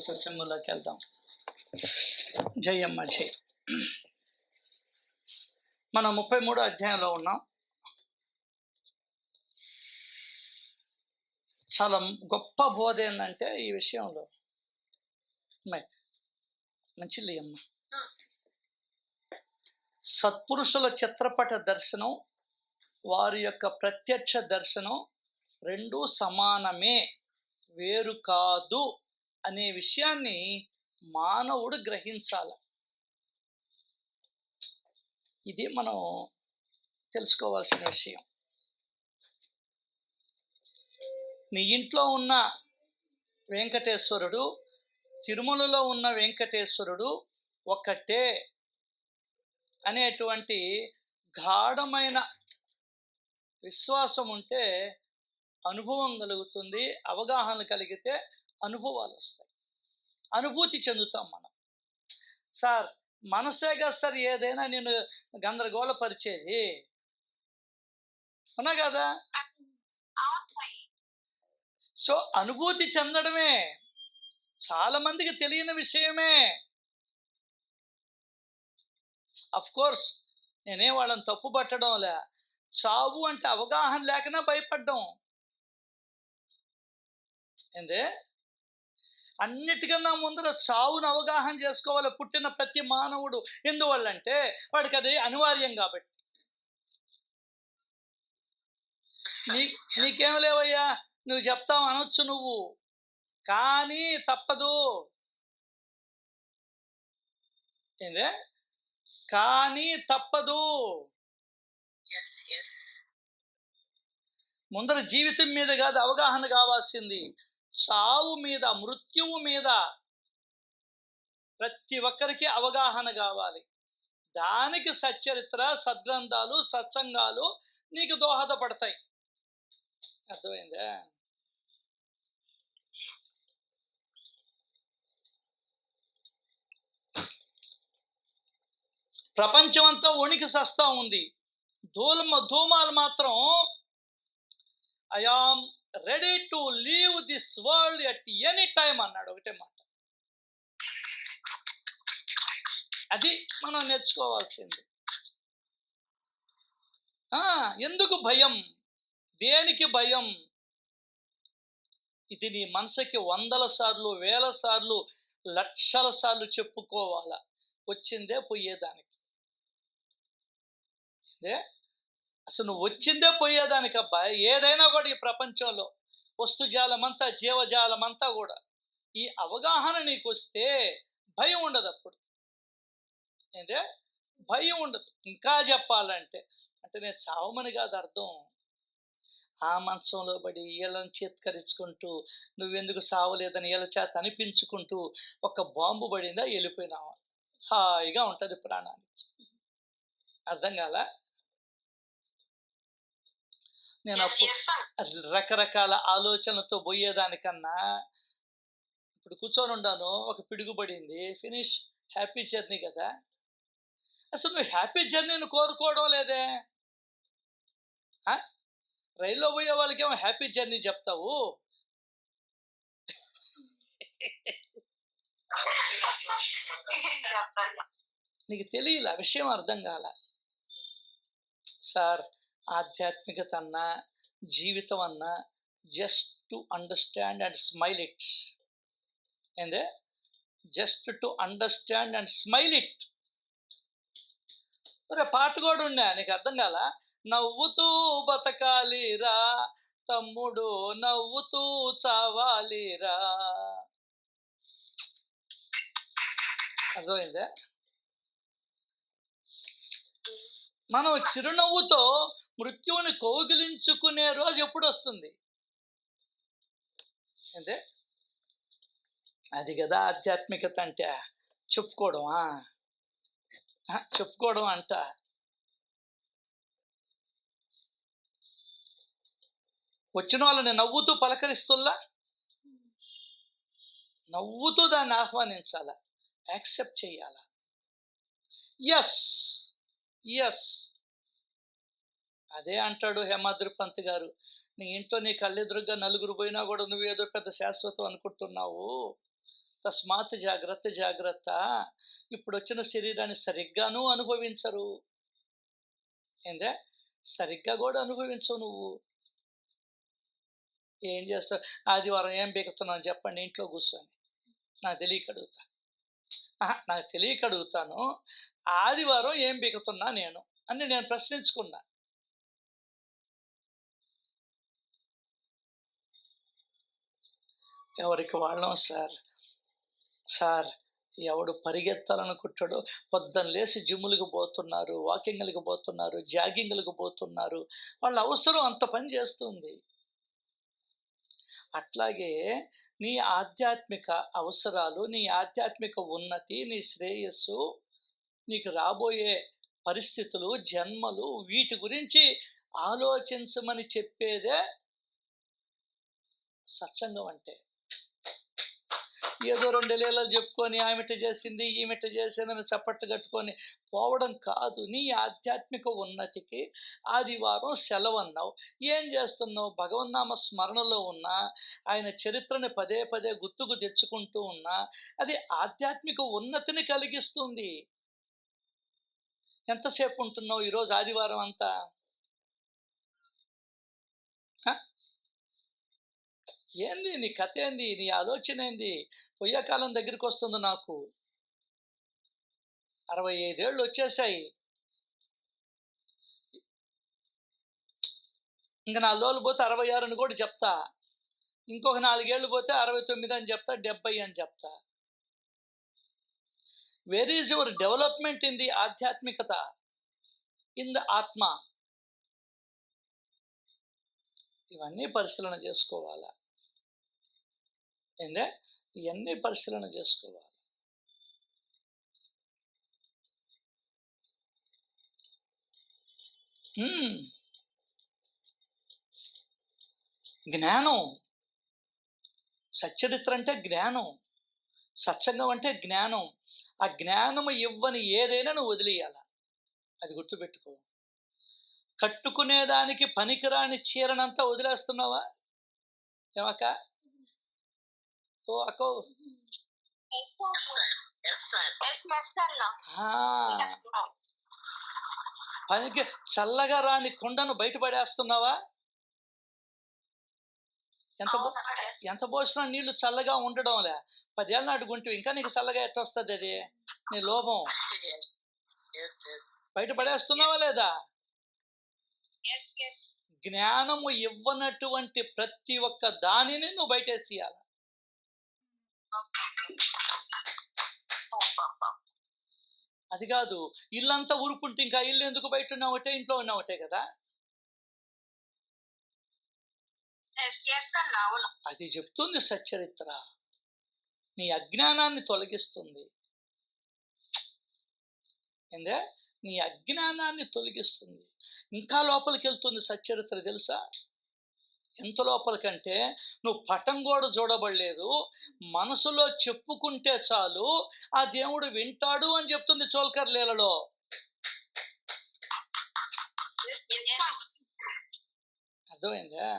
సత్సంగంలోకి వెళ్దాం. జయమ్మ జై. మనం 33 అధ్యాయంలో ఉన్నాం. చాలా గొప్ప బోధ ఏంటంటే ఈ విషయంలో మంచిది అమ్మ, సత్పురుషుల చిత్రపట దర్శనం, వారి యొక్క ప్రత్యక్ష దర్శనం రెండూ సమానమే, వేరు కాదు అనే విషయాన్ని మానవుడు గ్రహించాలి. ఇది మనం తెలుసుకోవాల్సిన విషయం. నీ ఇంట్లో ఉన్న వెంకటేశ్వరుడు, తిరుమలలో ఉన్న వెంకటేశ్వరుడు ఒక్కటే అనేటువంటి గాఢమైన విశ్వాసం ఉంటే అనుభవం కలుగుతుంది. అవగాహన కలిగితే అనుభవాలు వస్తాయి, అనుభూతి చెందుతాం మనం. సార్ మనసే కదా సార్ ఏదైనా నేను గందరగోళపరిచేది, అవునా కదా? సో అనుభూతి చెందడమే చాలా మందికి తెలియని విషయమే. అఫ్ కోర్స్ నేనే వాళ్ళని తప్పు పట్టడంలే. చావు అంటే అవగాహన లేకనే భయపడ్డం. ఏందే అన్నిటికన్నా ముందర చావును అవగాహన చేసుకోవాలి పుట్టిన ప్రతి మానవుడు. ఎందువల్లంటే వాడికి అది అనివార్యం కాబట్టి. నీకేం లేవయ్యా, నువ్వు చెప్తావు అనొచ్చు నువ్వు, కానీ తప్పదు. ఏందే కానీ తప్పదు. ముందర జీవితం మీద కాదు అవగాహన కావాల్సింది, చావు మీద, మృత్యువు మీద ప్రతి ఒక్కరికి అవగాహన కావాలి. దానికి సచ్చరిత్ర, సద్గ్రంథాలు, సత్సంగాలు నీకు దోహదపడతాయి. అర్థమైందా? ప్రపంచం అంతా వణికి సస్తా ఉంది. ధూమాలు మాత్రం I am ready to leave this world at any time అన్నాడు. ఒకటే మాట. అది మనం నేర్చుకోవాల్సింది. ఎందుకు భయం? దేనికి భయం? ఇది నీ మనసుకి 100 సార్లు, 1000 సార్లు, లక్షల సార్లు చెప్పుకోవాలా. వచ్చిందే పోయేదానికి. అసలు నువ్వు వచ్చిందే పోయేదానికి అబ్బా. ఏదైనా కూడా ఈ ప్రపంచంలో వస్తుజాలమంతా, జీవజాలమంతా కూడా ఈ అవగాహన నీకు వస్తే భయం ఉండదు. అప్పుడు ఏందే భయం ఉండదు. ఇంకా చెప్పాలంటే నేను చావమని కాదు అర్థం. ఆ మంచంలో పడి వీళ్ళని చేత్కరించుకుంటూ నువ్వెందుకు సావలేదని వీళ్ళ చేత అనిపించుకుంటూ ఒక బాంబు పడిందా వెళ్ళిపోయినావా, హాయిగా ఉంటుంది ప్రాణానికి. అర్థం కాలా? నేను అప్పుడు రకరకాల ఆలోచనలతో పోయేదానికన్నా ఇప్పుడు కూర్చొని ఉన్నాను, ఒక పిడుగుపడింది, ఫినిష్, హ్యాపీ జర్నీ కదా. అసలు నువ్వు హ్యాపీ జర్నీని కోరుకోవడం లేదే. రైల్లో పోయే వాళ్ళకేమో హ్యాపీ జర్నీ చెప్తావు. నీకు తెలియలే, విషయం అర్థం కాల. సార్ ఆధ్యాత్మికత అన్నా, జీవితం అన్నా just to understand and smile it. ఏందే just to understand and smile it. మరి పాట కూడా ఉన్నా, నీకు అర్థం కాల? నవ్వుతూ బతకాలిరా తమ్ముడు, నవ్వుతూ చావాలిరా. అర్థమైందా? మనం చిరునవ్వుతో మృత్యువుని కౌగిలించుకునే రోజు ఎప్పుడు వస్తుంది? అంటే అది కదా ఆధ్యాత్మికత అంటే. చెప్పుకోవడం అంట. వచ్చిన వాళ్ళని నవ్వుతూ పలకరిస్తుల్లా, నవ్వుతూ దాన్ని ఆహ్వానించాలా, యాక్సెప్ట్ చేయాలా. ఎస్ ఎస్ అదే అంటాడు హేమాద్రి పంత్ గారు, నీ ఇంట్లో నీ కళ్ళెదురుగా నలుగురు పోయినా కూడా నువ్వేదో పెద్ద శాశ్వతం అనుకుంటున్నావు. తస్మాత్ జాగ్రత్త జాగ్రత్త. ఇప్పుడు వచ్చిన శరీరాన్ని సరిగ్గాను అనుభవించరు. ఏందే, సరిగ్గా కూడా అనుభవించవు నువ్వు. ఏం చేస్తావు? ఆదివారం ఏం బీకుతున్నావు చెప్పండి ఇంట్లో కూర్చొని. నాకు తెలియక అడుగుతా. నాకు తెలియక అడుగుతాను. ఆదివారం ఏం బీకుతున్నా నేను అని నేను ప్రశ్నించుకున్నా. ఎవరికి వాళ్ళం సార్. సార్, ఎవడు పరిగెత్తాలనుకుంటాడో పొద్దున్న లేసి జిమ్ములకు పోతున్నారు, వాకింగ్లకు పోతున్నారు, జాగింగ్లకు పోతున్నారు. వాళ్ళ అవసరం అంత పని చేస్తుంది. అట్లాగే నీ ఆధ్యాత్మిక అవసరాలు, నీ ఆధ్యాత్మిక ఉన్నతి, నీ శ్రేయస్సు, నీకు రాబోయే పరిస్థితులు, జన్మలు, వీటి గురించి ఆలోచించమని చెప్పేదే సత్సంగం అంటే. ఏదో 2 లీలలు చెప్పుకొని ఆమెట చేసింది ఈమెట చేసిందని చప్పట్లు కట్టుకొని పోవడం కాదు. నీ ఆధ్యాత్మిక ఉన్నతికి ఆదివారం సెలవు అన్నావు. ఏం చేస్తున్నావు? భగవన్నామ స్మరణలో ఉన్నా, ఆయన చరిత్రని పదే పదే గుర్తుకు తెచ్చుకుంటూ ఉన్నా, అది ఆధ్యాత్మిక ఉన్నతిని కలిగిస్తుంది. ఎంతసేపు ఉంటున్నావు ఈరోజు ఆదివారం అంతా? ఏంది నీ కథ? ఏంది నీ ఆలోచన? ఏంది? పొయ్యే కాలం దగ్గరికి వస్తుంది నాకు. 65 ఏళ్ళు వచ్చేసాయి. ఇంకా 4 రోజులు పోతే 66 అని కూడా చెప్తా. ఇంకొక 4 ఏళ్ళు పోతే 69 అని చెప్తా, 70 అని చెప్తా. Where is your development in the ఆధ్యాత్మికత, ఇన్ ద ఆత్మ? ఇవన్నీ పరిశీలన చేసుకోవాలా. ఏందే, ఇవన్నీ పరిశీలన చేసుకోవాలి. జ్ఞానం. సచ్చరిత్ర అంటే జ్ఞానం, సత్సంగం అంటే జ్ఞానం. ఆ జ్ఞానము ఇవ్వని ఏదైనా నువ్వు వదిలేయాల. అది గుర్తుపెట్టుకో. కట్టుకునేదానికి పనికిరాని చీరనంతా వదిలేస్తున్నావా? ఏమక్క? ఓ అక్కో, పనికి చల్లగా రాని కుండను బయటపడేస్తున్నావా? ఎంత పోసినా నీళ్లు చల్లగా ఉండడంలే. 10 ఏళ్ళ నాటి గుంటు ఇంకా నీకు చల్లగా ఎట్టొస్తుంది? అది నీ లోభం. బయటపడేస్తున్నావా లేదా? జ్ఞానము ఇవ్వనటువంటి ప్రతి ఒక్క దానిని నువ్వు బయటేసేయాలి. అది కాదు, ఇల్లంతా ఊరుకుంటే ఇంకా ఇల్లు ఎందుకు బయట ఉన్నా ఒకటే, ఇంట్లో ఉన్నా ఒకటే కదా. అది చెప్తుంది సచ్చరిత్ర. నీ అజ్ఞానాన్ని తొలగిస్తుంది. ఏందే, నీ అజ్ఞానాన్ని తొలగిస్తుంది. ఇంకా లోపలికి వెళ్తుంది సచ్చరిత్ర తెలుసా? ఎంత లోపలికంటే, నువ్వు పటం కూడా చూడబడలేదు, మనసులో చెప్పుకుంటే చాలు ఆ దేవుడు వింటాడు అని చెప్తుంది చోల్కర్ లీలలో. అర్థమైందా?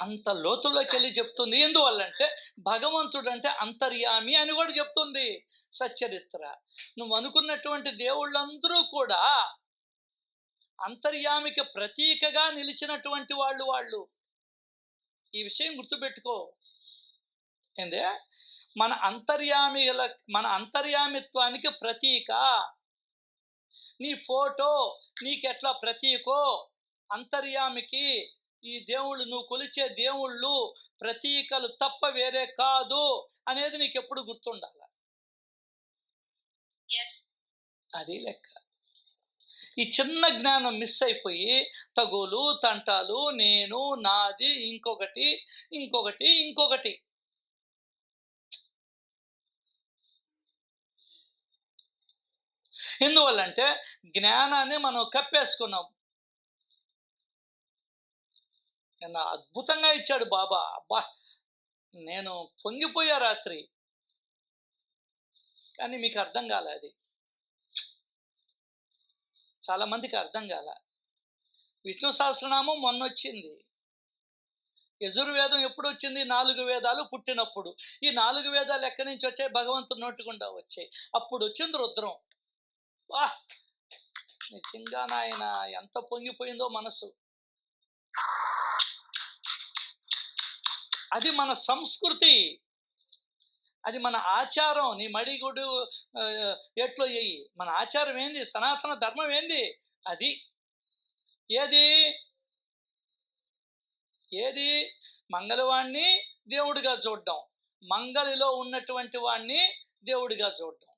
అంత లోతుల్లోకి వెళ్ళి చెప్తుంది. ఎందువల్లంటే భగవంతుడు అంటే అంతర్యామి అని కూడా చెప్తుంది సచ్చరిత్ర. నువ్వు అనుకున్నటువంటి దేవుళ్ళందరూ కూడా అంతర్యామికి ప్రతీకగా నిలిచినటువంటి వాళ్ళు. ఈ విషయం గుర్తుపెట్టుకో. ఏందే, మన అంతర్యామిత్వానికి ప్రతీక. నీ ఫోటో నీకెట్లా ప్రతీకో, అంతర్యామికి ఈ దేవుళ్ళు, నువ్వు కొలిచే దేవుళ్ళు ప్రతీకలు తప్ప వేరే కాదు అనేది నీకు ఎప్పుడు గుర్తుండాల. అది లెక్క. ఈ చిన్న జ్ఞానం మిస్ అయిపోయి తగులు తంటాలు, నేను, నాది, ఇంకొకటి ఇంకొకటి ఇంకొకటి. ఎందువల్లంటే జ్ఞానాన్ని మనం కప్పేసుకున్నాం. నిన్న అద్భుతంగా ఇచ్చాడు బాబా. అబ్బా, నేను పొంగిపోయా రాత్రి. కానీ మీకు అర్థం కాలే. అది చాలామందికి అర్థం కాల. విష్ణు సహస్రనామం మొన్నొచ్చింది. యజుర్వేదం ఎప్పుడు వచ్చింది? 4 వేదాలు పుట్టినప్పుడు. ఈ 4 వేదాలు ఎక్కడి నుంచి వచ్చాయి? భగవంతుని నోటిగుండా వచ్చాయి. అప్పుడు వచ్చింది రుద్రం. వా, నిజంగా నాయన ఎంత పొంగిపోయిందో మనసు. అది మన సంస్కృతి, అది మన ఆచారం. నీ మడిగుడు ఎట్లో ఎయ్యి. మన ఆచారం ఏంది? సనాతన ధర్మం ఏంది? అది ఏది ఏది మంగళవాణ్ణి దేవుడిగా చూడడం, మంగళిలో ఉన్నటువంటి వాణ్ణి దేవుడిగా చూడడం,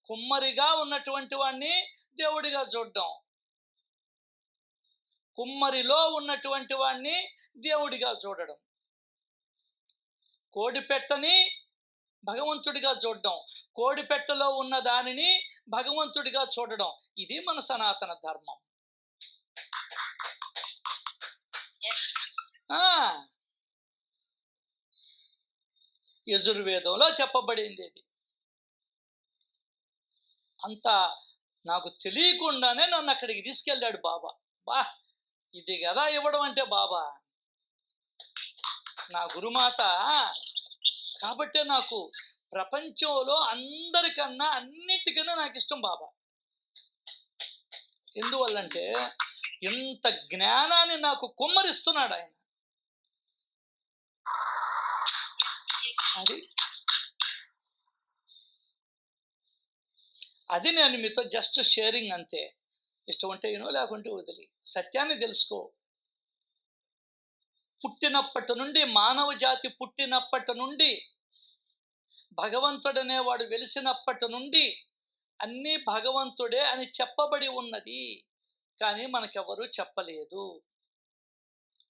కుమ్మరిగా ఉన్నటువంటి వాణ్ణి దేవుడిగా చూడడం, కుమ్మరిలో ఉన్నటువంటి వాణ్ణి దేవుడిగా చూడడం, కోడిపెట్టని భగవంతుడిగా చూడడం, కోడిపెట్టలో ఉన్న దానిని భగవంతుడిగా చూడడం. ఇది మన సనాతన ధర్మం. యజుర్వేదంలో చెప్పబడింది ఇది. అంత నాకు తెలియకుండానే నన్ను అక్కడికి తీసుకెళ్ళాడు బాబా. బా, ఇది కదా ఇవ్వడం అంటే బాబా, నా గురుమాత. కాబట్టి నాకు ప్రపంచంలో అందరికన్నా అన్నిటికన్నా నాకు ఇష్టం బాబా. ఎందువల్లంటే ఇంత జ్ఞానాన్ని నాకు కుమ్మరిస్తున్నాడు ఆయన. అది నేను మీతో జస్ట్ షేరింగ్ అంతే. ఇష్టం ఉంటే ఏనో, లేకుంటే వదిలి. సత్యాన్ని తెలుసుకో. పుట్టినప్పటి నుండి, మానవ జాతి పుట్టినప్పటి నుండి, భగవంతుడనేవాడు వెలిసినప్పటి నుండి అన్నీ భగవంతుడే అని చెప్పబడి ఉన్నది. కానీ మనకెవరూ చెప్పలేదు.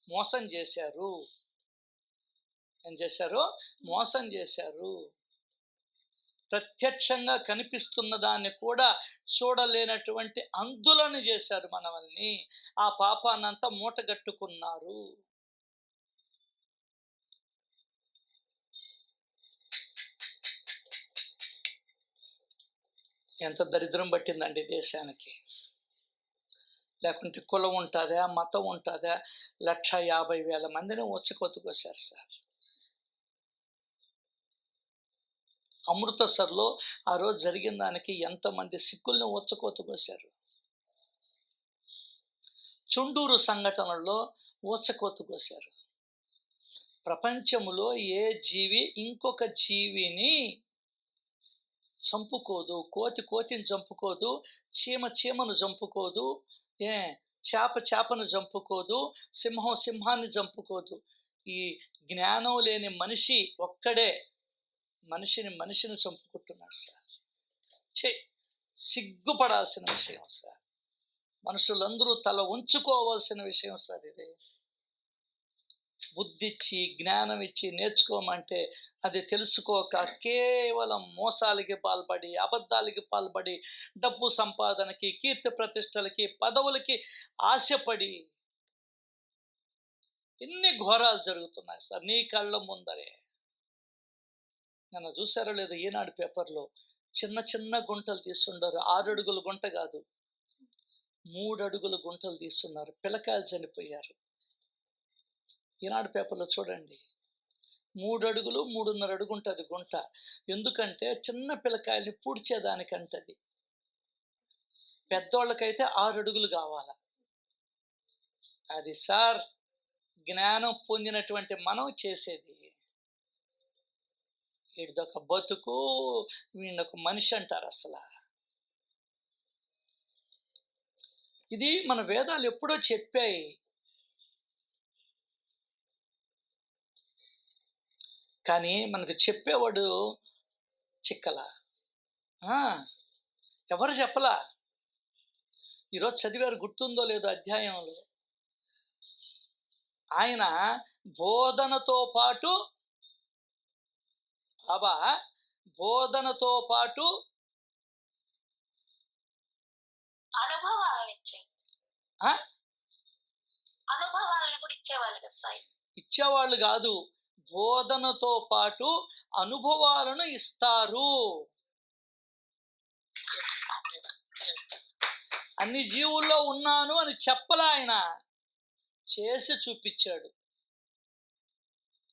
మోసం చేశారు. ఏం చేశారు? మోసం చేశారు. ప్రత్యక్షంగా కనిపిస్తున్న దాన్ని కూడా చూడలేనటువంటి అంధులను చేశారు మనల్ని. ఆ పాపాన్నంతా మూటగట్టుకున్నారు. ఎంత దరిద్రం పట్టిందండి దేశానికి. లేకుంటే కులం ఉంటుందా, మతం ఉంటుందా? 1,50,000 మందిని వచ్చుకొతుకొచ్చారు సార్. అమృతసర్లో ఆ రోజు జరిగిన దానికి ఎంతమంది సిక్కుల్ని వచ్చుకొతుకొచ్చారు. చుండూరు సంఘటనలో వచ్చుకొతుకొచ్చారు. ప్రపంచంలో ఏ జీవి ఇంకొక జీవిని చంపుకోదు. కోతి కోతిని చంపుకోదు, చీమ చీమను చంపుకోదు, చేప చేపను చంపుకోదు, సింహం సింహాన్ని చంపుకోదు. ఈ జ్ఞానం లేని మనిషి ఒక్కడే మనిషిని చంపుకుంటున్నాడు సార్. సిగ్గుపడాల్సిన విషయం సార్. మనుషులందరూ తల ఉంచుకోవాల్సిన విషయం సార్ ఇది. బుద్ధిచ్చి జ్ఞానం ఇచ్చి నేర్చుకోమంటే అది తెలుసుకోక కేవలం మోసాలకి పాల్పడి, అబద్ధాలకి పాల్పడి, డబ్బు సంపాదనకి, కీర్తి ప్రతిష్టలకి, పదవులకి ఆశపడి ఎన్ని ఘోరాలు జరుగుతున్నాయి సార్ నీ కళ్ళ ముందరే. నన్ను చూసారో లేదో ఈనాడు పేపర్లో చిన్న చిన్న గుంటలు తీస్తుండారు. 6 అడుగుల గుంట కాదు, 3 అడుగుల గుంటలు తీస్తున్నారు. పిల్లకాయలు చనిపోయారు. ఈనాడు పేపర్లో చూడండి. 3 అడుగులు 3.5 అడుగు ఉంటుంది గుంట. ఎందుకంటే చిన్న పిల్లకాయల్ని పూడ్చేదానికంటది. పెద్దోళ్ళకైతే 6 అడుగులు కావాల. అది సార్ జ్ఞానం పొందినటువంటి మనం చేసేది. వీడిదొక బతుకు, వీడొక మనిషి అంటారు అసలు. ఇది మన వేదాలు ఎప్పుడో చెప్పాయి. కానీ మనకు చెప్పేవాడు చిక్కలా. ఎవరు చెప్పలా. ఈరోజు చదివారు, గుర్తుందో లేదో అధ్యాయంలో ఆయన బోధనతో పాటు అనుభవాలను కూడా ఇచ్చేవాళ్ళు కదా సాయి. ఇచ్చేవాళ్ళు కాదు, బోధనతో పాటు అనుభవాలను ఇస్తారు. అన్ని జీవుల్లో ఉన్నాను అని చెప్పలా, ఆయన చేసి చూపించాడు.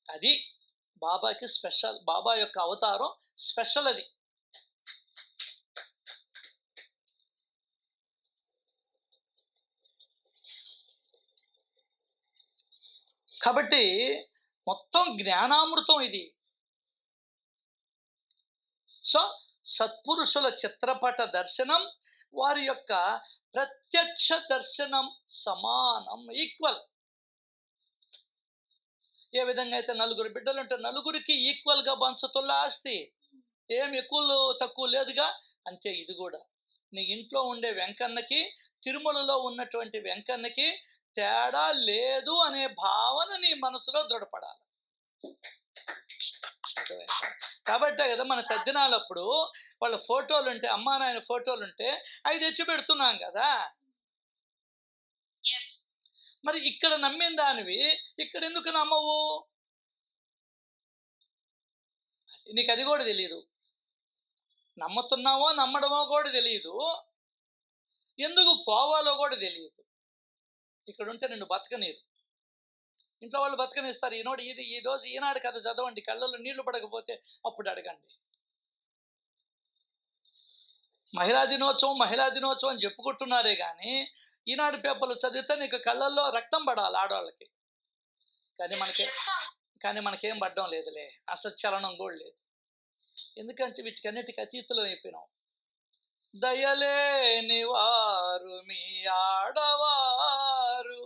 అది బాబాకి స్పెషల్. బాబా యొక్క అవతారం స్పెషల్ అది. కాబట్టి మొత్తం జ్ఞానామృతం ఇది. సో సత్పురుషుల చిత్రపట దర్శనం వారి యొక్క ప్రత్యక్ష దర్శనం సమానం, ఈక్వల్. ఏ విధంగా అయితే నలుగురు బిడ్డలు ఉంటే నలుగురికి ఈక్వల్గా పంచుతున్న ఆస్తి, ఏం ఎక్కువ తక్కువ లేదుగా, అంతే ఇది కూడా. నీ ఇంట్లో ఉండే వెంకన్నకి తిరుమలలో ఉన్నటువంటి వెంకన్నకి తేడా లేదు అనే భావన నీ మనసులో దృఢపడాలి. కాబట్టే కదా మన తద్దినాలప్పుడు వాళ్ళ ఫోటోలు ఉంటే, అమ్మా నాయన ఫోటోలు ఉంటే అవి తెచ్చి పెడుతున్నాం కదా. మరి ఇక్కడ నమ్మిన దానివి ఇక్కడ ఎందుకు నమ్మవు? నీకు అది కూడా తెలియదు. నమ్ముతున్నావో నమ్మడమో కూడా తెలియదు, ఎందుకు పోవాలో కూడా తెలియదు. ఇక్కడ ఉంటే నిన్ను బతకనీరు, ఇంట్లో వాళ్ళు బతకనిస్తారు. ఈరోజు ఈనాడు కథ చదవండి, కళ్ళల్లో నీళ్లు పడకపోతే అప్పుడు అడగండి. మహిళా దినోత్సవం అని చెప్పుకుంటున్నారే కానీ ఈనాడు పేపర్లు చదివితే నీకు కళ్ళల్లో రక్తం పడాలి ఆడవాళ్ళకి. కానీ మనకేం పడడం లేదులే, అసలు చలనం కూడా లేదు. ఎందుకంటే వీటికన్నిటికీ అతీతులం అయిపోయినాం. దయలేని వారు మీ ఆడవారు,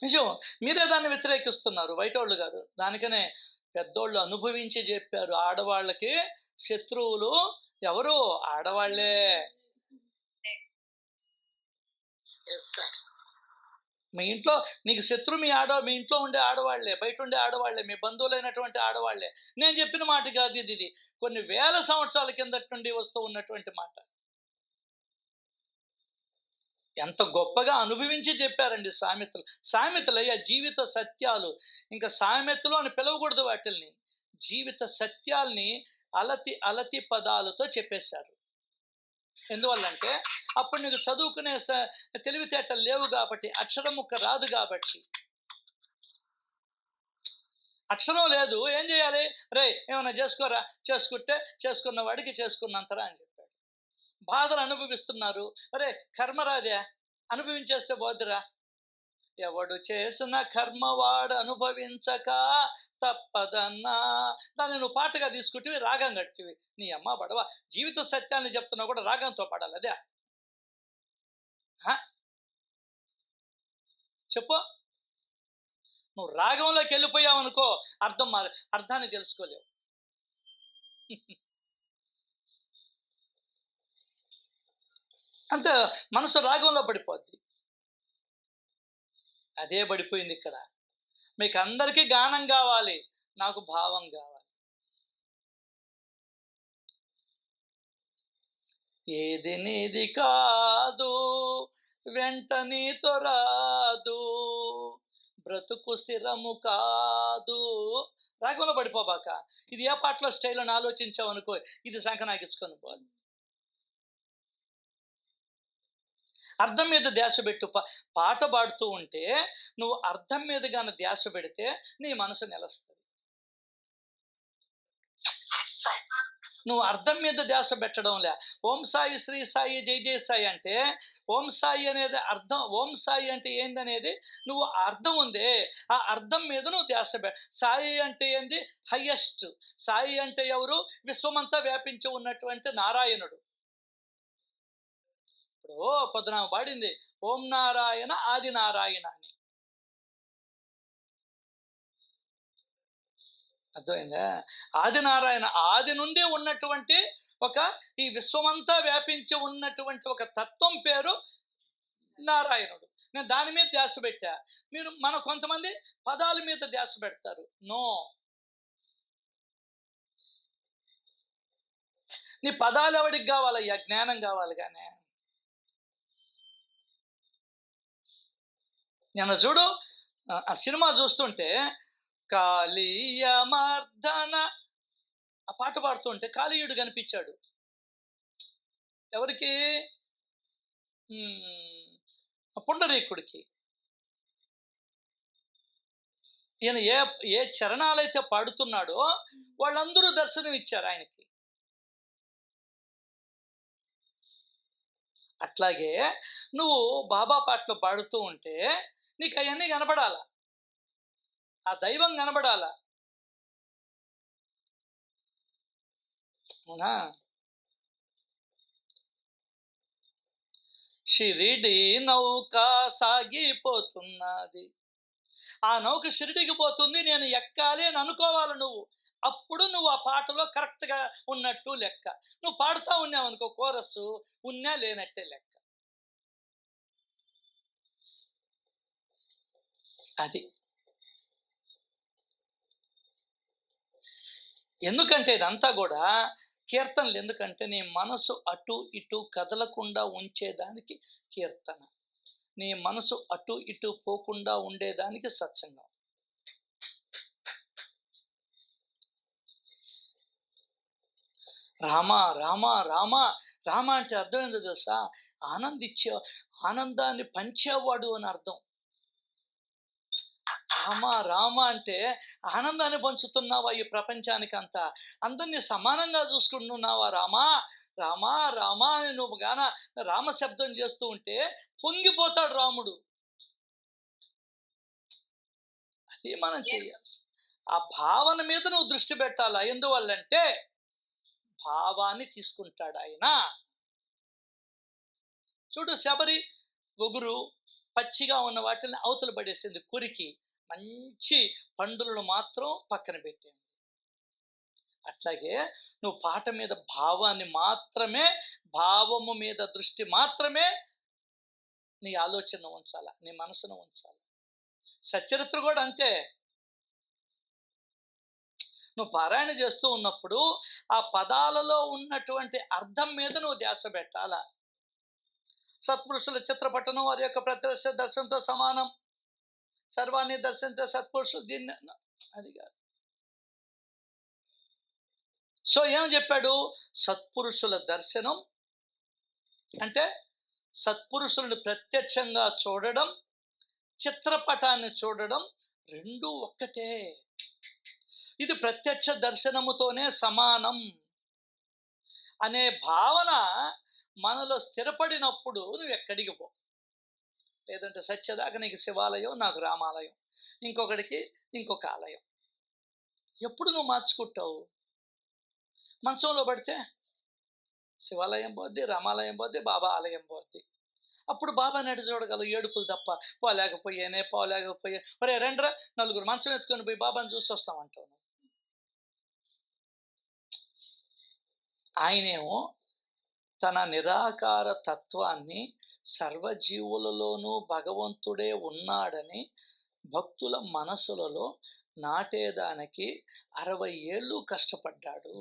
నిజం. మీరే దాన్ని వ్యతిరేకిస్తున్నారు, బయటోళ్ళు కాదు. దానికనే పెద్దోళ్ళు అనుభవించి చెప్పారు, ఆడవాళ్ళకి శత్రువులు ఎవరు? ఆడవాళ్లే. మీ ఇంట్లో నీకు శత్రు మీ ఇంట్లో ఉండే ఆడవాళ్లే, బయట ఉండే ఆడవాళ్లే, మీ బంధువులైనటువంటి ఆడవాళ్లే. నేను చెప్పిన మాట కాదు ఇది, కొన్ని వేల సంవత్సరాల కిందటి నుండి వస్తూ ఉన్నటువంటి మాట. ఎంత గొప్పగా అనుభవించి చెప్పారండి సామెతలు అయ్యా, జీవిత సత్యాలు. ఇంకా సామెతలు అని పిలవకూడదు వాటిల్ని, జీవిత సత్యాల్ని అలతి పదాలతో చెప్పేశారు. ఎందువల్లంటే అప్పుడు నీకు చదువుకునే తెలివితేటలు లేవు కాబట్టి, అక్షరం ముక్క రాదు కాబట్టి. అక్షరం లేదు, ఏం చేయాలి? రే ఏమైనా చేసుకోరా, చేసుకున్న వాడికి చేసుకున్నంతరా అని చెప్పాడు. బాధలు అనుభవిస్తున్నారు, అరే కర్మరాదే, అనుభవించేస్తే పోద్దురా. ఎవడు చేసిన కర్మ వాడు అనుభవించక తప్పదన్నా. దాన్ని నువ్వు పాటగా తీసుకుంటే రాగం కట్టివి. నీ అమ్మ బడవ, జీవిత సత్యాన్ని చెప్తున్నా కూడా రాగంతో పాడాలి. అదే చెప్పు. నువ్వు రాగంలోకి వెళ్ళిపోయావు అనుకో, అర్థాన్ని తెలుసుకోలేవు. అంతే, మనసు రాగంలో పడిపోద్ది. అదే పడిపోయింది ఇక్కడ. మీకు అందరికీ గానం కావాలి, నాకు భావం కావాలి. ఏది నీది కాదు వెంట నీతో రాదు, బ్రతుకు స్థిరము కాదు. రాగంలో పడిపోబాక. ఇది ఏ పాటలో స్టైల్ అని ఆలోచించావు అనుకో, ఇది సంకనాగించుకొని పోదు. అర్థం మీద ధ్యాస పెట్టు. పాట పాడుతూ ఉంటే నువ్వు అర్థం మీద గాన ధ్యాస పెడితే నీ మనసు నిలుస్తుంది. నువ్వు అర్థం మీద ధ్యాస పెట్టడంలే. ఓం సాయి, శ్రీ సాయి, జై జై సాయి అంటే ఓం సాయి అనేది అర్థం. ఓం సాయి అంటే ఏందనేది నువ్వు అర్థం ఉందే, ఆ అర్థం మీద నువ్వు ధ్యాస పెట్ట. సాయి అంటే ఏంది? హయ్యెస్ట్. సాయి అంటే ఎవరు? విశ్వమంతా వ్యాపించి ఉన్నటువంటి నారాయణుడు. ఇప్పుడు పొద్దున పాడింది ఓం నారాయణ ఆది నారాయణ అని. అర్థమైందా? ఆది నారాయణ, ఆది నుండి ఉన్నటువంటి ఈ విశ్వమంతా వ్యాపించి ఉన్నటువంటి ఒక తత్వం పేరు నారాయణుడు. నేను దాని మీద ధ్యాస పెట్టా. మన కొంతమంది పదాల మీద ధ్యాస పెడతారు. నో, నీ పదాలు ఎవడికి కావాలయ్యా? జ్ఞానం కావాలి. కానీ నేను చూడు, ఆ సినిమా చూస్తుంటే కాళీయమర్దన ఆ పాట పాడుతుంటే కాళీయుడు కనిపించాడు. ఎవరికి? పుండరీకుడికి. ఈయన ఏ ఏ చరణాలైతే పాడుతున్నాడో వాళ్ళందరూ దర్శనం ఇచ్చారు ఆయనకి. అట్లాగే నువ్వు బాబా పాటలు పాడుతూ ఉంటే నీకు అవన్నీ కనబడాల, ఆ దైవం కనబడాల. అవునా? షిరిడి నౌక సాగిపోతున్నది, ఆ నౌక షిరిడికి పోతుంది, నేను ఎక్కాలి అని అనుకోవాలి నువ్వు. అప్పుడు నువ్వు ఆ పాటలో కరెక్ట్గా ఉన్నట్టు లెక్క. నువ్వు పాడుతూ ఉన్నావు అనుకో కోరస్సు, ఉన్నా లేనట్టే లెక్క. అది ఎందుకంటే ఇదంతా కూడా కీర్తనలు. ఎందుకంటే నీ మనసు అటు ఇటు కదలకుండా ఉంచేదానికి కీర్తన, నీ మనసు అటు ఇటు పోకుండా ఉండేదానికి సత్సంగం. రామ రామ రామ రామ అంటే అర్థం ఏంటో తెలుసా? ఆనందాన్ని పంచేవాడు అని అర్థం. రామ రామ అంటే ఆనందాన్ని పంచుతున్నావా ఈ ప్రపంచానికి అంతా, అందరినీ సమానంగా చూసుకుంటున్నావా రామా రామా రామా అని నువ్వు గాన రామశబ్దం చేస్తూ ఉంటే పొంగిపోతాడు రాముడు. అది మనం చేయాలి. ఆ భావన మీద నువ్వు దృష్టి పెట్టాలా. ఎందువల్లంటే భావాన్ని తీసుకుంటాడు ఆయన. చూడు, శబరి ఒగురు పచ్చిగా ఉన్న వాటిని అవతల పడేసింది, కురికి మంచి పండులను మాత్రం పక్కన పెట్టింది. అట్లాగే నువ్వు పాట మీద భావాన్ని మాత్రమే, భావము మీద దృష్టి మాత్రమే నీ ఆలోచన ఉంచాల, నీ మనసును ఉంచాలి. సచ్చరిత్ర కూడా అంతే. నువ్వు పారాయణ చేస్తూ ఉన్నప్పుడు ఆ పదాలలో ఉన్నటువంటి అర్థం మీద నువ్వు ధ్యాస పెట్టాలా. సత్పురుషుల చిత్రపటనం వారి యొక్క ప్రత్యక్ష దర్శనంతో సమానం, సర్వాన్ని దర్శించే సత్పురుషులు దీన్ని, అది కాదు. సో ఏం చెప్పాడు? సత్పురుషుల దర్శనం అంటే సత్పురుషులను ప్రత్యక్షంగా చూడడం, చిత్రపటాన్ని చూడడం రెండూ ఒక్కటే. ఇది ప్రత్యక్ష దర్శనముతోనే సమానం అనే భావన మనలో స్థిరపడినప్పుడు నువ్వు ఎక్కడికి పో. లేదంటే సత్యదాకా నీకు శివాలయం, నాకు రామాలయం, ఇంకొకటికి ఇంకొక ఆలయం. ఎప్పుడు నువ్వు మార్చుకుంటావు? మంచంలో పడితే శివాలయం పోద్ది, రామాలయం పోద్ది, బాబా ఆలయం పోద్ది. అప్పుడు బాబా నడి చూడగలవు, ఏడుపులు తప్ప. పోలేకపోయే ఒరే రండ్రా, నలుగురు మంచం ఎత్తుకొని పోయి బాబాని చూసి వస్తామంటావు. ఆయనేమో తన నిరాకార తత్వాన్ని సర్వజీవులలోనూ భగవంతుడే ఉన్నాడని భక్తుల మనసులలో నాటేదానికి 60 ఏళ్ళు కష్టపడ్డాడు.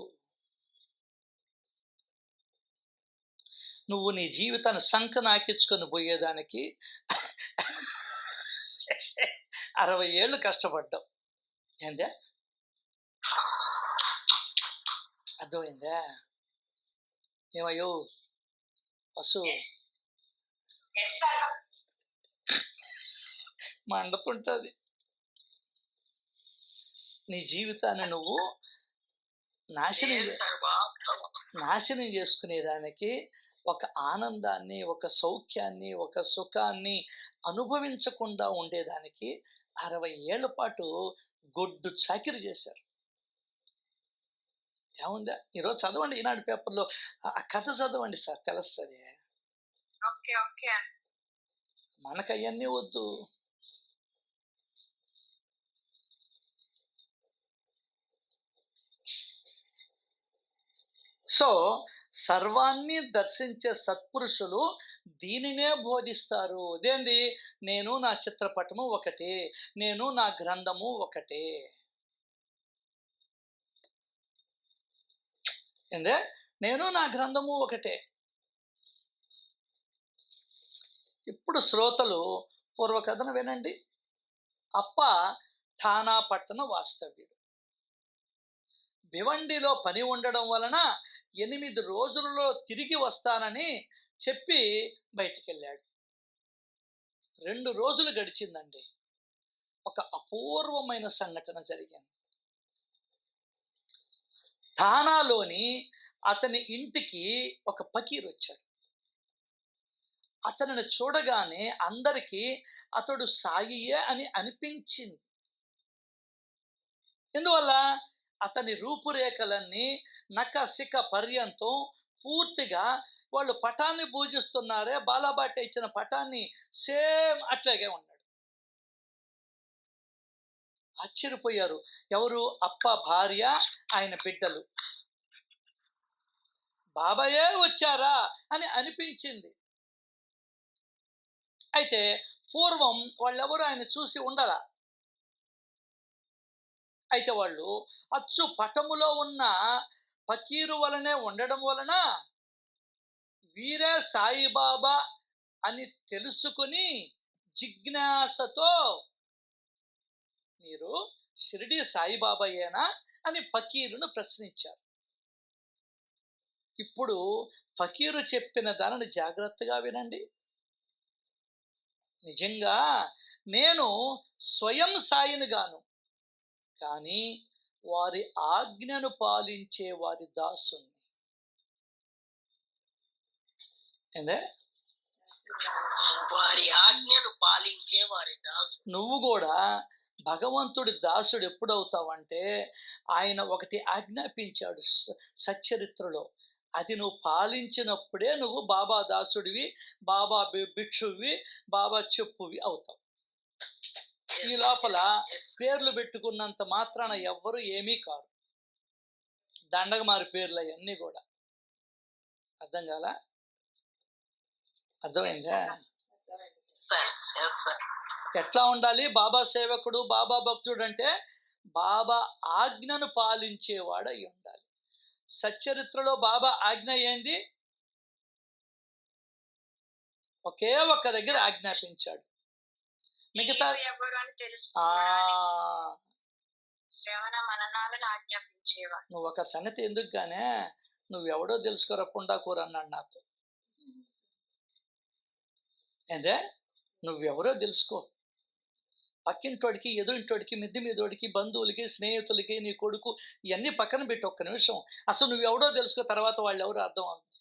నువ్వు నీ జీవితాన్ని సంకనాకించుకొని పోయేదానికి 60 ఏళ్ళు కష్టపడ్డావు. ఏందే అర్థమైందా? ఏమయ్యో వసు, మండుతుంటుంది. నీ జీవితాన్ని నువ్వు నాశనం చేసుకునేదానికి, ఒక ఆనందాన్ని, ఒక సౌఖ్యాన్ని, ఒక సుఖాన్ని అనుభవించకుండా ఉండేదానికి 60 ఏళ్ల పాటు గొడ్డు చాకిరి చేశారు. ఏముందా? ఈరోజు చదవండి, ఈనాడు పేపర్లో ఆ కథ చదవండి సార్, తెలుస్తుంది. మనకు అవన్నీ వద్దు. సో సర్వాన్ని దర్శించే సత్పురుషులు దీనినే బోధిస్తారు. ఇదేంది? నేను నా చిత్రపటము ఒకటే, నేను నా గ్రంథము ఒకటే. ఏందే? నేను నా గ్రంథము ఒకటే. ఇప్పుడు శ్రోతలు పూర్వకథను వినండి. అప్ప ఠానా పట్టణ వాస్తవ్యుడు. భివండిలో పని ఉండడం వలన 8 రోజులలో తిరిగి వస్తానని చెప్పి బయటికి వెళ్ళాడు. 2 రోజులు గడిచిందండి. ఒక అపూర్వమైన సంఘటన జరిగింది. ఠానాలోని అతని ఇంటికి ఒక ఫకీర్ వచ్చాడు. అతనిని చూడగానే అందరికీ అతడు సాయియే అని అనిపించింది. ఎందువల్ల? అతని రూపురేఖలన్నీ నఖశిఖ పర్యంతం పూర్తిగా వాళ్ళు పటాన్ని పూజిస్తున్నారే, బాలాబాట ఇచ్చిన పటాన్ని సేమ్ అట్లాగే ఉన్నాడు. ఆశ్చర్యపోయారు. ఎవరు? అప్ప భార్య, ఆయన బిడ్డలు. బాబాయే వచ్చారా అని అనిపించింది. అయితే పూర్వం వాళ్ళెవరు ఆయన చూసి ఉండల. అయితే వాళ్ళు అచ్చు పటములో ఉన్న ఫకీరు వలనే ఉండడం వలన వీరే సాయిబాబా అని తెలుసుకుని జిజ్ఞాసతో, మీరు షిరిడి సాయిబాబాయేనా అని ఫకీరును ప్రశ్నించారు. ఇప్పుడు ఫకీరు చెప్పిన దానిని జాగ్రత్తగా వినండి. నిజంగా నేను స్వయం సాయిని గాను, కానీ వారి ఆజ్ఞను పాలించే వారి దాసుని. ఏందే? వారి ఆజ్ఞను పాలించే వారి దాసు. నువ్వు కూడా భగవంతుడి దాసుడు ఎప్పుడవుతావంటే, ఆయన ఒకటి ఆజ్ఞాపించాడు సచ్చరిత్రలో, అది నువ్వు పాలించినప్పుడే నువ్వు బాబా దాసుడివి, బాబా భిక్షువి, బాబా చెప్పువి అవుతావు. ఈ లోపల పేర్లు పెట్టుకున్నంత మాత్రాన ఎవ్వరు ఏమీ కారు. దండగమారి పేర్లు అవన్నీ కూడా. అర్థం కాలా? అర్థమైందా? ఎట్లా ఉండాలి బాబా సేవకుడు, బాబా భక్తుడు అంటే? బాబా ఆజ్ఞను పాలించేవాడు అయి ఉండాలి. సచ్చరిత్రలో బాబా ఆజ్ఞ ఏంది? ఒకే ఒక్క దగ్గర ఆజ్ఞాపించాడు. మిగతా శ్రవణ మననాలను ఆజ్ఞాపించేవాడు. నువ్వు ఒక సంగతి ఎందుకు గానే, నువ్వెవడో తెలుసుకోరకుండా కూరన్నాడు నాతో. ఏందే? నువ్వెవరో తెలుసుకో. పక్కింటోడికి, ఎదురింటోడికి, మిద్ది మీదోడికి, బంధువులకి, స్నేహితులకి, నీ కొడుకు, ఇవన్నీ పక్కన పెట్టి ఒక్క నిమిషం అసలు నువ్వెవడో తెలుసుకో. తర్వాత వాళ్ళు ఎవరు అర్థం అవుతుంది.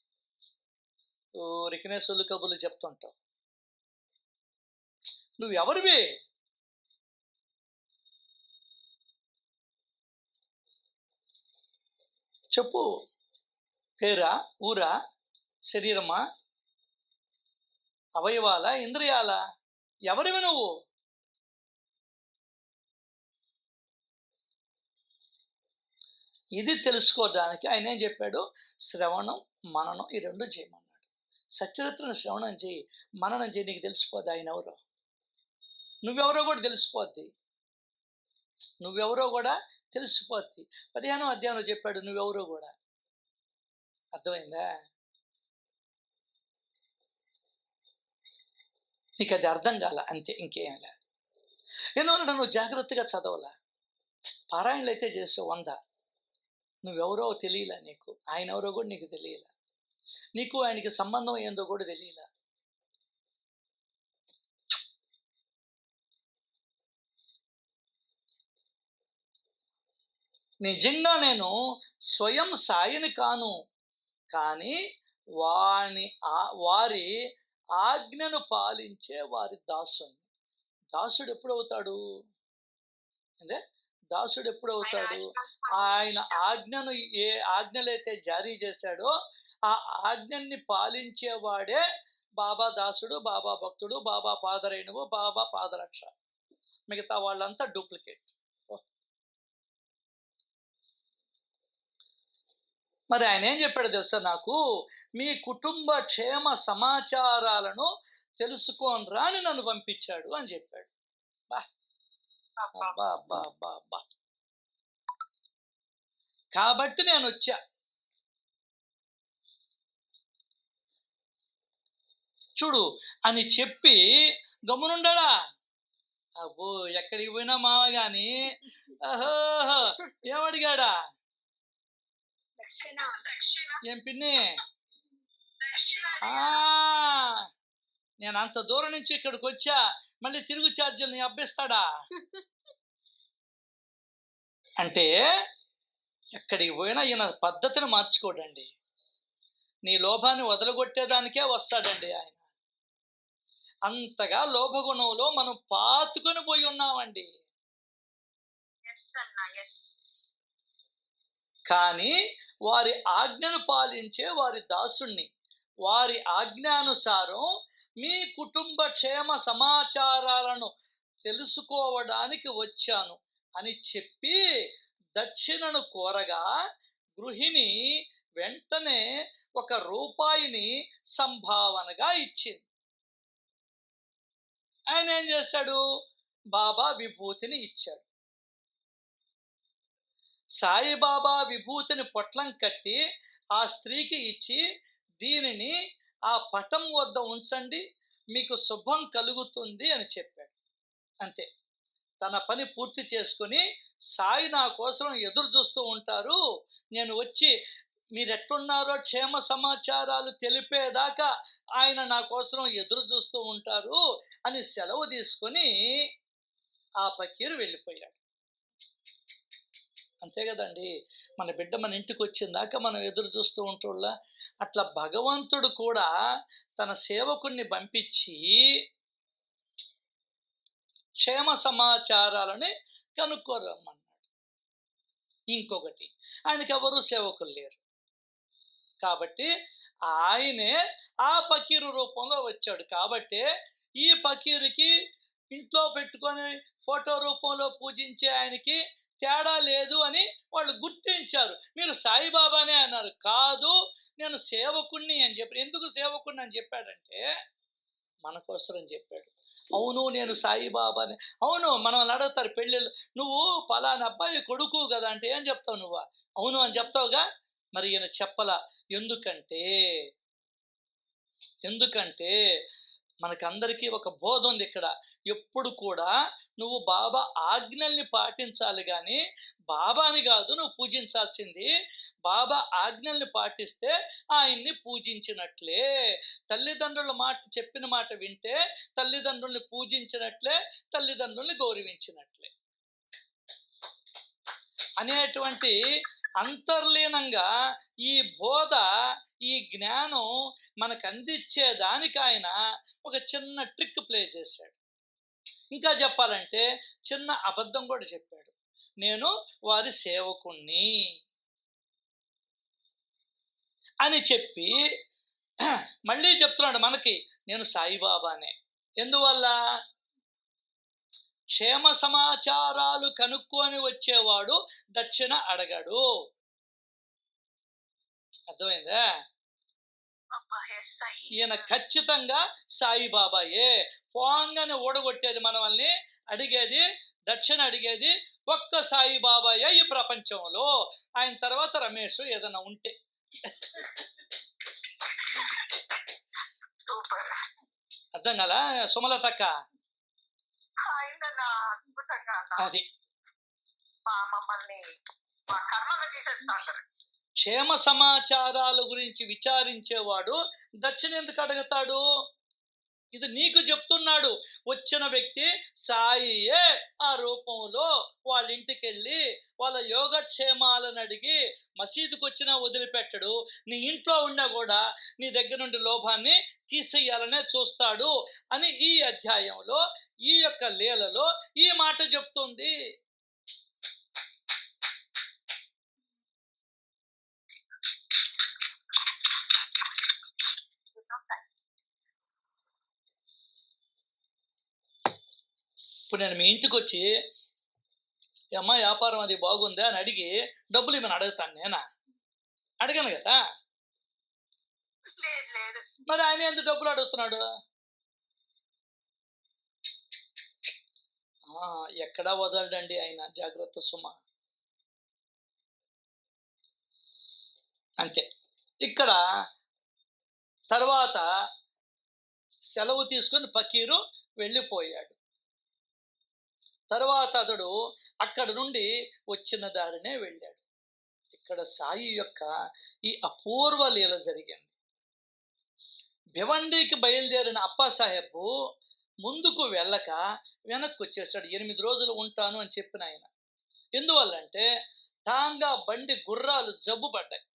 ఊరికనే సొల్లు కబుర్లు చెప్తుంటావు. నువ్వెవరివి? చెప్పు. పేరా, ఊరా, శరీరమా, అవయవాలా, ఇంద్రియాలా? ఎవరివి నువ్వు? ఇది తెలుసుకోవడానికి ఆయన ఏం చెప్పాడు? శ్రవణం, మననం, ఈ రెండు చేయమన్నాడు. సచ్చరిత్రను శ్రవణం చేయి, మననం చేయి, నీకు తెలిసిపోద్ది ఆయన ఎవరో. నువ్వెవరో కూడా తెలిసిపోద్ది. నువ్వెవరో కూడా తెలిసిపోద్ది. 15వ అధ్యాయంలో చెప్పాడు నువ్వెవరో కూడా. అర్థమైందా? నీకు అది అర్థం కాల అంతే, ఇంకేం లే. ఎందువల్ల నువ్వు జాగ్రత్తగా చదవలా. పారాయణలు అయితే చేసావు 100. నువ్వెవరో తెలియలా నీకు, ఆయన ఎవరో కూడా నీకు తెలియలా, నీకు ఆయనకి సంబంధం ఏందో కూడా తెలియలా. నిజంగా నేను స్వయం సాయిని కాను, కానీ వారి ఆజ్ఞను పాలించే వారి దాసుని. దాసుడు ఎప్పుడవుతాడు? అంటే దాసుడు ఎప్పుడవుతాడు? ఆయన ఆజ్ఞను, ఏ ఆజ్ఞలైతే జారీ చేశాడో ఆ ఆజ్ఞని పాలించేవాడే బాబా దాసుడు, బాబా భక్తుడు, బాబా పాదరేణువు, బాబా పాదరక్ష. మిగతా వాళ్ళంతా డూప్లికేట్. మరి ఆయన ఏం చెప్పాడు తెలుసా? నాకు మీ కుటుంబ క్షేమ సమాచారాలను తెలుసుకోనరా అని నన్ను పంపించాడు అని చెప్పాడు. అబ్బా అబ్బా అబ్బా అబ్బా. కాబట్టి నేను వచ్చా. చూడు అని చెప్పి గమ్మునుండా. అబ్బో, ఎక్కడికి పోయినా మావ గాని ఓహో ఏమడిగాడా? ఏం పిన్ని, నేను అంత దూరం నుంచి ఇక్కడికి వచ్చా, మళ్ళీ తిరుగు ఛార్జీలు అబ్బిస్తాడా? అంటే ఎక్కడికి పోయినా ఈయన పద్ధతిని మార్చుకోడండి. నీ లోభాన్ని వదలగొట్టేదానికే వస్తాడండి ఆయన. అంతగా లోభగుణంలో మనం పాతుకొని పోయి ఉన్నామండి. కానీ వారి ఆజ్ఞను పాలించే వారి దాసుణ్ణి, వారి ఆజ్ఞానుసారం మీ కుటుంబ క్షేమ సమాచారాలను తెలుసుకోవడానికి వచ్చాను అని చెప్పి దక్షిణను కోరగా గృహిణి వెంటనే ₹1 సంభావనగా ఇచ్చింది. ఆయన ఏం చేశాడు? బాబా విభూతిని ఇచ్చాడు. సాయిబాబా విభూతిని పొట్లం కట్టి ఆ స్త్రీకి ఇచ్చి, దీనిని ఆ పటం వద్ద ఉంచండి, మీకు శుభం కలుగుతుంది అని చెప్పాడు. అంతే. తన పని పూర్తి చేసుకొని, సాయి నా కోసం ఎదురు చూస్తూ ఉంటారు, నేను వచ్చి మీరెట్టున్నారో క్షేమ సమాచారాలు తెలిపేదాకా ఆయన నా కోసం ఎదురు చూస్తూ ఉంటారు అని సెలవు తీసుకొని ఆ ఫకీరు వెళ్ళిపోయాడు. అంతే కదండి. మన బిడ్డ మన ఇంటికి వచ్చిందాకా మనం ఎదురు చూస్తూ ఉంటోళ్ళ, అట్లా భగవంతుడు కూడా తన సేవకుణ్ణి పంపించి క్షేమ సమాచారాలని కనుక్కోరమ్మన్నాడు. ఇంకొకటి, ఆయనకి ఎవరు సేవకులు లేరు కాబట్టి ఆయనే ఆ ఫకీరు రూపంలో వచ్చాడు. కాబట్టి ఈ ఫకీరుకి ఇంట్లో పెట్టుకొని ఫోటో రూపంలో పూజించే ఆయనకి తేడా లేదు అని వాళ్ళు గుర్తించారు. మీరు సాయిబాబానే అన్నారు. కాదు, నేను సేవకుణ్ణి అని చెప్పి. ఎందుకు సేవకుణ్ణి అని చెప్పాడంటే మన కోసం అని చెప్పాడు. అవును, నేను సాయిబాబాని. అవును, మనల్ని అడుగుతారు పెళ్ళిళ్ళు, నువ్వు పలానా అబ్బాయి కొడుకు కదా అంటే ఏం చెప్తావు? నువ్వు అవును అని చెప్తావుగా. మరి ఈయన చెప్పలా. ఎందుకంటే మనకందరికీ ఒక బోధ ఉంది ఇక్కడ. ఎప్పుడు కూడా నువ్వు బాబా ఆజ్ఞల్ని పాటించాలి, కానీ బాబాని కాదు నువ్వు పూజించాల్సింది. బాబా ఆజ్ఞల్ని పాటిస్తే ఆయన్ని పూజించినట్లే. తల్లిదండ్రుల మాట, చెప్పిన మాట వింటే తల్లిదండ్రుల్ని పూజించినట్లే, తల్లిదండ్రుల్ని గౌరవించినట్లే అనేటువంటి అంతర్లీనంగా ఈ బోధ, ఈ జ్ఞానం మనకు అందించేదానికి ఆయన ఒక చిన్న ట్రిక్ ప్లే చేశాడు. ఇంకా చెప్పాలంటే చిన్న అబద్ధం కూడా చెప్పాడు. నేను వారి సేవకుణ్ణి అని చెప్పి మళ్ళీ చెప్తున్నాడు మనకి, నేను సాయిబాబానే. ఎందువల్ల? క్షేమ సమాచారాలు కనుక్కొని వచ్చేవాడు దక్షిణ అడగడు. అర్థమైందా? ఈయన ఖచ్చితంగా సాయిబాబాయే. పోంగానే ఓడగొట్టేది మనల్ని, అడిగేది దక్షిణ అడిగేది ఒక్క సాయిబాబాయే ఈ ప్రపంచంలో. ఆయన తర్వాత రమేష్ ఏదైనా ఉంటే. అర్థం కదా సుమలతక్క? అది క్షేమ సమాచారాల గురించి విచారించేవాడు దక్షిణ ఎందుకు అడుగుతాడు? ఇది నీకు చెప్తున్నాడు. వచ్చిన వ్యక్తి సాయియే ఆ రూపంలో వాళ్ళ ఇంటికి వెళ్ళి వాళ్ళ యోగక్షేమాలను అడిగి మసీదుకు వచ్చినా వదిలిపెట్టడు. నీ ఇంట్లో ఉన్నా కూడా నీ దగ్గర నుండి లోభాన్ని తీసేయాలనే చూస్తాడు అని ఈ అధ్యాయంలో, ఈ యొక్క లీలలో ఈ మాట చెప్తుంది. ఇప్పుడు నేను మీ ఇంటికి వచ్చి, అమ్మ వ్యాపారం అది బాగుందా అని అడిగి డబ్బులు ఇవ్వని అడుగుతాను నేనా? అడగను కదా. మరి ఆయన ఎందుకు డబ్బులు అడుగుతున్నాడు? ఎక్కడా వదలడండి ఆయన. జాగ్రత్త సుమ. అంతే. ఇక్కడ తర్వాత సెలవు తీసుకొని ఫకీరు వెళ్ళిపోయాడు. తర్వాత అతడు అక్కడ నుండి వచ్చిన దారినే వెళ్ళాడు. ఇక్కడ సాయి యొక్క ఈ అపూర్వ లీల జరిగింది. భివండీకి బయలుదేరిన అప్పాసాహెబ్ ముందుకు వెళ్ళక వెనక్కి వచ్చేస్తాడు. 8 రోజులు ఉంటాను అని చెప్పిన ఆయన. ఎందువల్లంటే టాంగా బండి గుర్రాలు జబ్బు పడ్డాయి.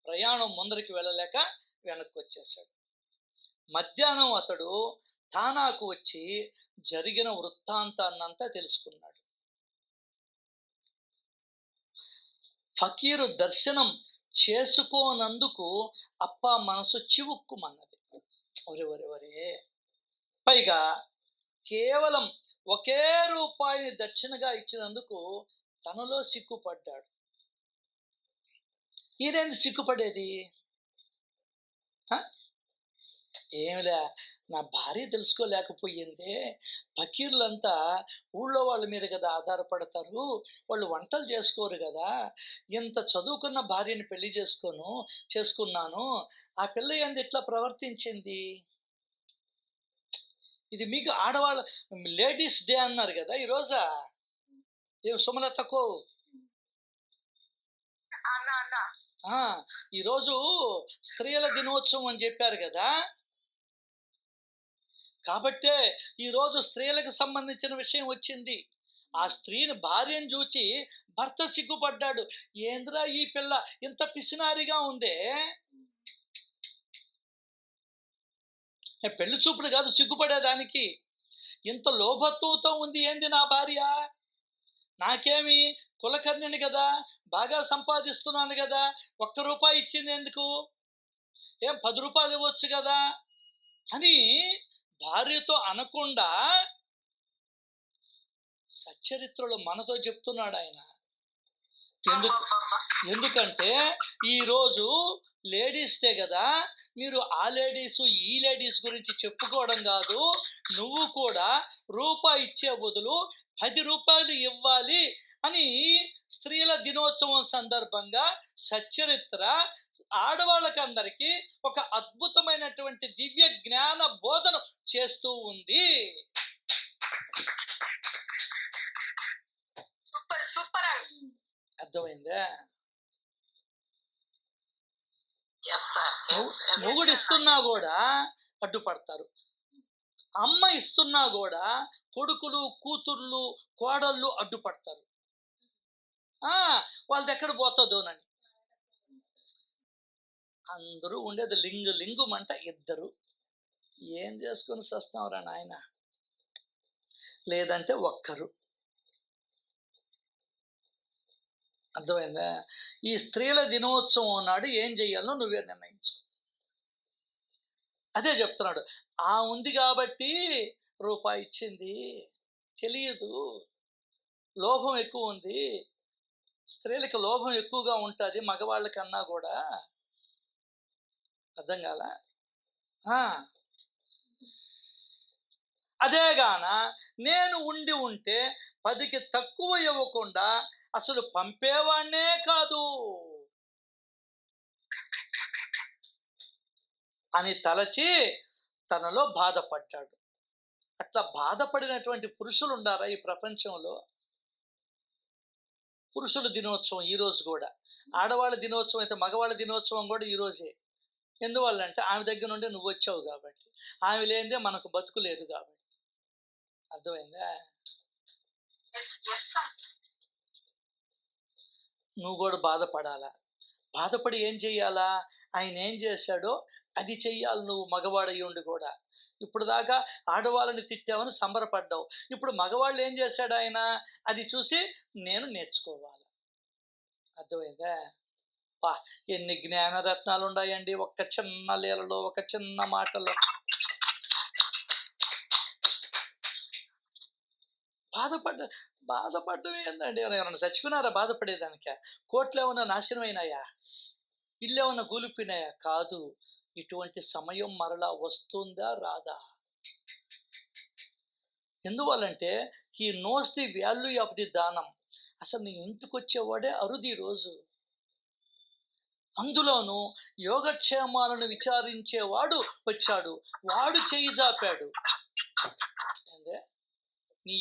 ప్రయాణం ముందరికి వెళ్ళలేక వెనక్కి వచ్చేసాడు. మధ్యాహ్నం అతడు ఠానాకు వచ్చి జరిగిన వృత్తాంతాన్నంతా తెలుసుకున్నాడు. ఫకీరు దర్శనం చేసుకోనందుకు అప్ప మనసు చివుక్కుమన్నది. ఒరే ఒరే ఒరే, పైగా కేవలం ఒకే రూపాయిని దక్షిణగా ఇచ్చినందుకు తనలో సిగ్గుపడ్డాడు. ఈయనేంది సిగ్గుపడేది? ఏమిలే, నా భార్య తెలుసుకోలేకపోయిందే. ఫకీర్లంతా ఊళ్ళో వాళ్ళ మీద కదా ఆధారపడతారు, వాళ్ళు వంటలు చేసుకోరు కదా. ఇంత చదువుకున్న భార్యని పెళ్లి చేసుకున్నాను, ఆ పిల్ల ఏంది ఇట్లా ప్రవర్తించింది? ఇది మీకు ఆడవాళ్ళ లేడీస్ డే అన్నారు కదా ఈరోజా? ఏం సుమలతకో, ఈరోజు స్త్రీల దినోత్సవం అని చెప్పారు కదా. కాబట్టే ఈరోజు స్త్రీలకు సంబంధించిన విషయం వచ్చింది. ఆ స్త్రీని, భార్యను చూచి భర్త సిగ్గుపడ్డాడు. ఏంద్రా ఈ పిల్ల ఇంత పిసినారిగా ఉందే? పెళ్లి చూపుడు కాదు సిగ్గుపడేదానికి. ఇంత లోభత్వంతో ఉంది ఏంది నా భార్య? నాకేమి కులకర్ణిని కదా, బాగా సంపాదిస్తున్నాను కదా, 1 రూపాయి ఇచ్చింది ఎందుకు? ఏం 10 రూపాయలు ఇవ్వచ్చు కదా అని భార్యతో అనకుండా సచ్చరిత్రలో మనతో చెప్తున్నాడు ఆయన. ఎందుకంటే ఈరోజు లేడీస్ డే కదా, మీరు ఆ లేడీసు ఈ లేడీస్ గురించి చెప్పుకోవడం కాదు, నువ్వు కూడా రూపాయి ఇచ్చే బదులు 10 రూపాయలు ఇవ్వాలి అని స్త్రీల దినోత్సవం సందర్భంగా సచ్చరిత్ర ఆడవాళ్ళకందరికీ ఒక అద్భుతమైనటువంటి దివ్య జ్ఞాన బోధన చేస్తూ ఉంది. సూపర్ అర్థమైందా? మొగుడు ఇస్తున్నా కూడా అడ్డుపడతారు, అమ్మ ఇస్తున్నా కూడా కొడుకులు, కూతుర్లు, కోడళ్ళు అడ్డుపడతారు. వాళ్ళది ఎక్కడ పోతుందోనని. అందరూ ఉండేది లింగుమంట ఇద్దరు. ఏం చేసుకొని సస్తాంరా నాయన? లేదంటే ఒక్కరు. అర్థమైందా? ఈ స్త్రీల దినోత్సవం నాడు ఏం చెయ్యాలో నువ్వే నిర్ణయించుకో. అదే చెప్తున్నాడు. ఉంది కాబట్టి రూపాయి ఇచ్చింది, తెలియదు, లోభం ఎక్కువ ఉంది. స్త్రీలకు లోభం ఎక్కువగా ఉంటుంది మగవాళ్ళకన్నా కూడా. అర్థం కాల? అదేగాన నేను ఉంటే 10కి తక్కువ ఇవ్వకుండా అసలు పంపేవాణ్ణే కాదు అని తలచి తనలో బాధపడ్డాడు. అట్లా బాధపడినటువంటి పురుషులు ఉండారా ఈ ప్రపంచంలో? పురుషుల దినోత్సవం ఈరోజు కూడా, ఆడవాళ్ళ దినోత్సవం అయితే మగవాళ్ళ దినోత్సవం కూడా ఈరోజే. ఎందువల్లంటే ఆమె దగ్గర నుండి నువ్వు వచ్చావు కాబట్టి, ఆమె లేనిదే మనకు బతుకు లేదు కాబట్టి. అర్థమైందా? నువ్వు కూడా బాధపడాలా. బాధపడి ఏం చెయ్యాలా? ఆయన ఏం చేశాడో అది చెయ్యాలి నువ్వు, మగవాడయ్యి ఉండి కూడా. ఇప్పుడు దాకా ఆడవాళ్ళని తిట్టావని సంబరపడ్డావు, ఇప్పుడు మగవాళ్ళు ఏం చేశాడు ఆయన, అది చూసి నేను నేర్చుకోవాలి. అర్థమైందా? ఎన్ని జ్ఞానరత్నాలు ఉన్నాయండి ఒక్క చిన్న లీలలో, ఒక చిన్న మాటలో. బాధపడ్డం ఏందండి? ఎవరైనా చచ్చిపోయినారా బాధపడేదానిక? కోట్లు ఏమన్నా నాశనం అయినాయా? ఇల్లు ఏమన్నా కూలిపోయినాయా? కాదు. ఇటువంటి సమయం మరలా వస్తుందా రాదా? ఎందువల్లంటే he knows the value of the దానం. అసలు నీ ఇంటికి వచ్చేవాడే అరుది రోజు. అందులోనూ యోగక్షేమాలను విచారించేవాడు వచ్చాడు, వాడు చేయి జాపాడు. నీ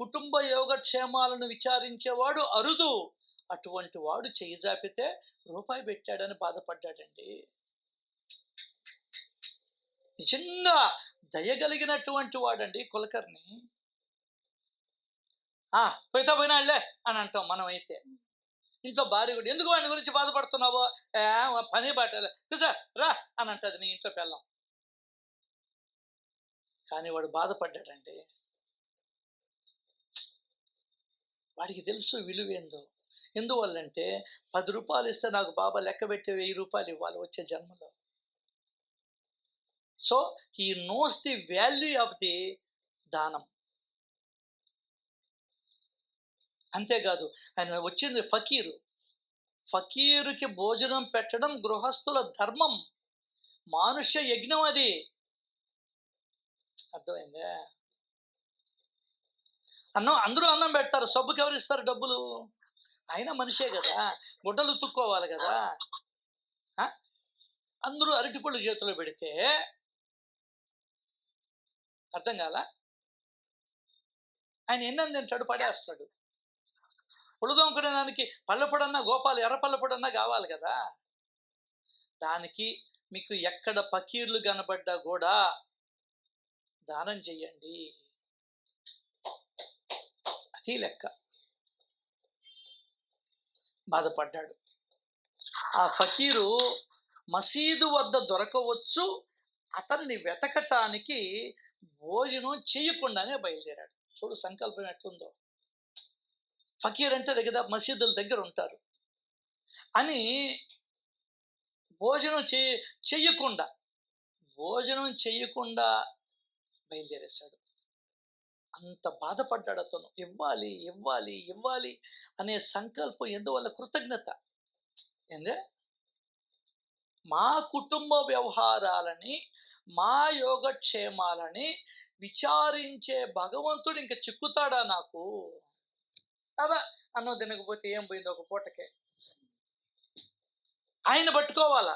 కుటుంబ యోగక్షేమాలను విచారించేవాడు అరుదు, అటువంటి వాడు చేయి జాపితే రూపాయి పెట్టాడని బాధపడ్డాడండి. నిజంగా దయగలిగినటువంటి వాడండి కులకర్ణి. పోయినాళ్లే అని అంటాం మనం అయితే. ఇంట్లో భార్య కూడా, ఎందుకు వాడి గురించి బాధపడుతున్నావు, పని బాటలే కూర్చో రా అని అంటది నీ ఇంట్లో పెళ్ళం. కానీ వాడు బాధపడ్డాడండి. వాడికి తెలుసు విలువేందో. ఎందువల్లంటే 10 రూపాయలు ఇస్తే నాకు బాబా లెక్క పెట్టి 1000 రూపాయలు ఇవ్వాలి వచ్చే జన్మలో. So he knows the value of the దానం. అంతేకాదు, ఆయన వచ్చింది ఫకీరు. ఫకీరుకి భోజనం పెట్టడం గృహస్థుల ధర్మం, మానుష్య యజ్ఞం అది. అర్థమైందా? అందరూ అన్నం పెడతారు, సబ్బుకి ఎవరు ఇస్తారు డబ్బులు? ఆయన మనిషే కదా, గుడ్డలు ఉతుక్కోవాలి కదా. అందరూ అరటిపళ్ళు చేతిలో పెడితే అర్థం కాల, ఆయన ఎన్నంది తింటాడు, పడేస్తాడు. పొడుదోముకునే దానికి పళ్ళపొడన్నా, గోపాలు ఎర్ర పళ్ళపొడన్నా కావాలి కదా. దానికి మీకు ఎక్కడ పకీర్లు కనబడ్డా కూడా దానం చెయ్యండి, అది లెక్క. బాధపడ్డాడు. ఆ ఫకీరు మసీదు వద్ద దొరకవచ్చు, అతన్ని వెతకటానికి భోజనం చేయకుండానే బయలుదేరాడు. చూడు సంకల్పం ఎట్లుందో. ఫకీర్ అంటే దగ్గర మసీదుల దగ్గర ఉంటారు అని భోజనం చెయ్యకుండా బయలుదేరేశాడు. అంత బాధపడ్డాడు అతను. ఇవ్వాలి ఇవ్వాలి ఇవ్వాలి అనే సంకల్పం ఎందువల్ల? కృతజ్ఞత. ఏందే, మా కుటుంబ వ్యవహారాలని, మా యోగక్షేమాలని విచారించే భగవంతుడు ఇంక చిక్కుతాడా నాకు? అలా అన్నం తినకపోతే ఏం పోయింది ఒక పూటకే. ఆయన పట్టుకోవాలా,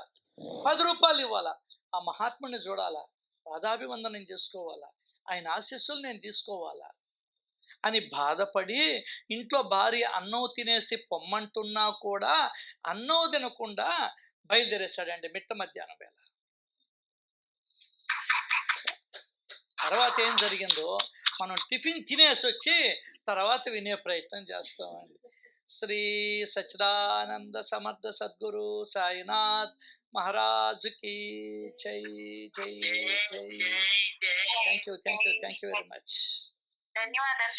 10 రూపాయలు ఇవ్వాలా, ఆ మహాత్ముని చూడాలా, పాదాభివందనం చేసుకోవాలా, ఆయన ఆశీస్సులు నేను తీసుకోవాలా అని బాధపడి ఇంట్లో భార్య అన్నం తినేసి పొమ్మంటున్నా కూడా అన్నం తినకుండా బయలుదేరేశాడండి మిట్ట మధ్యాహ్నం వేళ. తర్వాత ఏం జరిగిందో మనం టిఫిన్ తినేసి వచ్చి తర్వాత వినే ప్రయత్నం చేస్తామండి. శ్రీ సచ్చిదానంద సమర్థ సద్గురు సాయినాథ్ మహారాజుకి జై జై జై. Thank you very much. ధన్యవాదాలు.